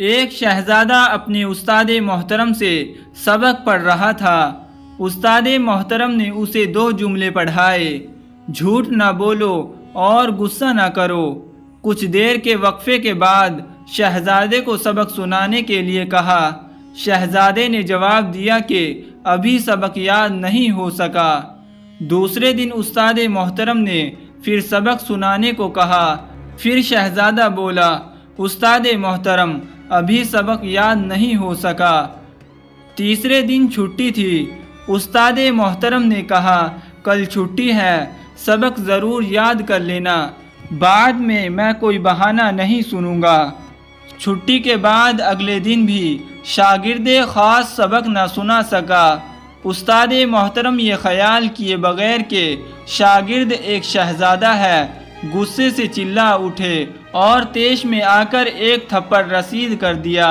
ایک شہزادہ اپنے استاد محترم سے سبق پڑھ رہا تھا۔ استاد محترم نے اسے 2 جملے پڑھائے: جھوٹ نہ بولو اور غصہ نہ کرو۔ کچھ دیر کے وقفے کے بعد شہزادے کو سبق سنانے کے لیے کہا۔ شہزادے نے جواب دیا کہ ابھی سبق یاد نہیں ہو سکا۔ دوسرے دن استاد محترم نے پھر سبق سنانے کو کہا۔ پھر شہزادہ بولا، استاد محترم ابھی سبق یاد نہیں ہو سکا۔ تیسرے دن چھٹی تھی۔ استاد محترم نے کہا، کل چھٹی ہے، سبق ضرور یاد کر لینا، بعد میں کوئی بہانہ نہیں سنوں گا۔ چھٹی کے بعد اگلے دن بھی شاگرد خاص سبق نہ سنا سکا۔ استاد محترم یہ خیال کیے بغیر کہ شاگرد ایک شہزادہ ہے، غصے سے چلا اٹھے اور تیش میں آ کر ایک تھپڑ رسید کر دیا۔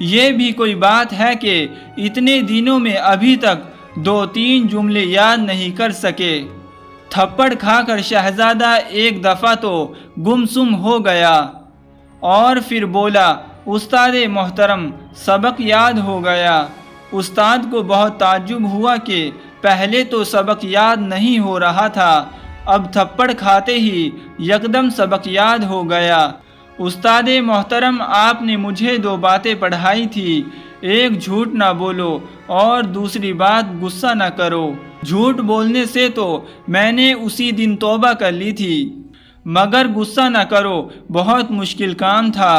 یہ بھی کوئی بات ہے کہ اتنے دنوں میں ابھی تک 2-3 جملے یاد نہیں کر سکے۔ تھپڑ کھا کر شہزادہ ایک دفعہ تو گمسم ہو گیا اور پھر بولا، استاد محترم سبق یاد ہو گیا۔ استاد کو بہت تعجب ہوا کہ پہلے تو سبق یاد نہیں ہو رہا تھا، اب تھپڑ کھاتے ہی یکدم سبق یاد ہو گیا۔ استاد محترم آپ نے مجھے 2 باتیں پڑھائی تھی، ایک جھوٹ نہ بولو اور دوسری بات غصہ نہ کرو۔ جھوٹ بولنے سے تو میں نے اسی دن توبہ کر لی تھی، مگر غصہ نہ کرو بہت مشکل کام تھا،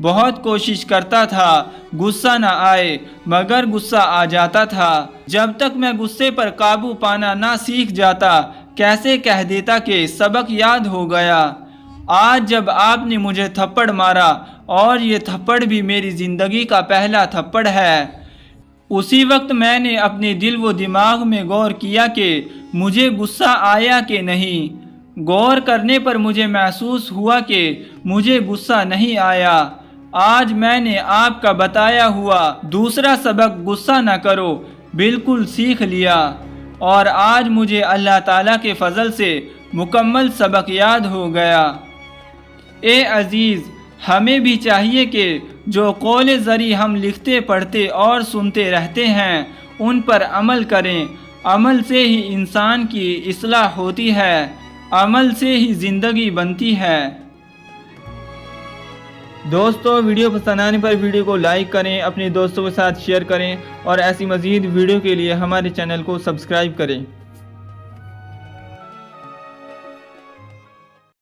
بہت کوشش کرتا تھا غصہ نہ آئے، مگر غصہ آ جاتا تھا۔ جب تک میں غصے پر قابو پانا نہ سیکھ جاتا، کیسے کہہ دیتا کہ سبق یاد ہو گیا۔ آج جب آپ نے مجھے تھپڑ مارا اور یہ تھپڑ بھی میری زندگی کا پہلا تھپڑ ہے، اسی وقت میں نے اپنے دل و دماغ میں غور کیا کہ مجھے غصہ آیا کہ نہیں۔ غور کرنے پر مجھے محسوس ہوا کہ مجھے غصہ نہیں آیا۔ آج میں نے آپ کا بتایا ہوا دوسرا سبق غصہ نہ کرو بالکل سیکھ لیا، اور آج مجھے اللہ تعالیٰ کے فضل سے مکمل سبق یاد ہو گیا۔ اے عزیز، ہمیں بھی چاہیے کہ جو قول زری ہم لکھتے پڑھتے اور سنتے رہتے ہیں ان پر عمل کریں۔ عمل سے ہی انسان کی اصلاح ہوتی ہے، عمل سے ہی زندگی بنتی ہے۔ دوستو، ویڈیو پسند آنے پر ویڈیو کو لائک کریں، اپنے دوستوں کے ساتھ شیئر کریں اور ایسی مزید ویڈیو کے لیے ہمارے چینل کو سبسکرائب کریں۔